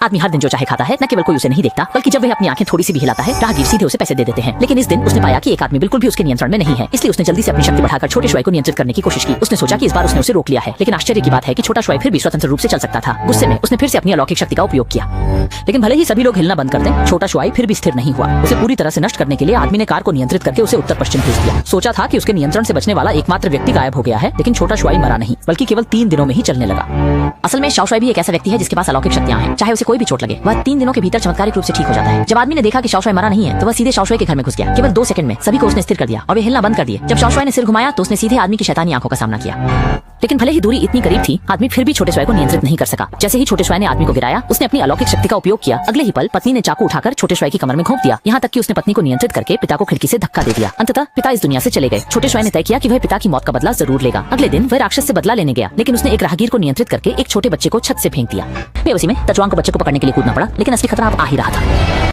आदमी हर दिन जो चाहे खाता है, न केवल कोई उसे नहीं देखता, बल्कि जब वह अपनी आंखें थोड़ी सी भी हिलाता है, राहगीर सीधे उसे पैसे दे देते हैं। लेकिन इस दिन उसने पाया कि एक आदमी बिल्कुल भी उसके नियंत्रण में नहीं है, इसलिए उसने जल्दी से अपनी शक्ति बढ़ाकर छोटे शॉय को नियंत्रित करने की कोशिश की। उसने सोचा कि इस बार उसने उसे रोक लिया है, लेकिन आश्चर्य की बात है कि छोटा शॉय फिर भी स्वतंत्र रूप से चल सकता था। गुस्से में उसने फिर से अपनी अलौकिक शक्ति का उपयोग किया, लेकिन भले ही सभी लोग हिलना बंद कर दें, छोटा शॉय फिर भी स्थिर नहीं हुआ। उसे पूरी तरह से नष्ट करने के लिए आदमी ने कार को नियंत्रित करके उसे उत्तर पश्चिम भेज दिया। सोचा था कि उसके नियंत्रण से बचने वाला एकमात्र व्यक्ति गायब हो गया है, लेकिन छोटा शॉय मरा नहीं, बल्कि केवल 3 दिनों में ही चलने लगा। असल में शाओ शॉय भी एक ऐसा व्यक्ति है जिसके पास अलौकिक शक्तियां हैं। चाहे उसे कोई भी चोट लगे, वह 3 दिनों के भीतर चमत्कारिक रूप से ठीक हो जाता है। जब आदमी ने देखा कि शाओ शॉय मरा नहीं है, तो वह सीधे शाओ शॉय के घर में घुस गया। केवल 2 सेकंड में सभी को उसने स्थिर कर दिया और वे हिलना बंद कर दिए। जब शाओ शॉय ने सिर घुमाया तो उसने सीधे आदमी की शैतानी आंखों का सामना किया। लेकिन भले ही दूरी इतनी करीब थी, आदमी फिर भी छोटे शॉय को नियंत्रित नहीं कर सका। जैसे ही छोटे शॉय ने आदमी को गिराया, उसने अपनी अलौकिक शक्ति का उपयोग किया। अगले ही पल पत्नी ने चाकू उठाकर छोटे शॉय की कमर में घोंप दिया, यहाँ तक कि उसने पत्नी को नियंत्रित करके पिता को खिड़की से धक्का दे दिया। अंततः पिता इस दुनिया से चले गए। छोटे शॉय ने तय किया कि वह पिता की मौत का बदला जरूर लेगा। अगले दिन वह राक्षस से बदला लेने गया, लेकिन उसने एक राहगीर को नियंत्रित करके एक छोटे बच्चे को छत से फेंक दिया। बेबसी में तचवांग को बच्चे को पकड़ने के लिए कूदना पड़ा, लेकिन असली खतरा अब आ ही रहा था।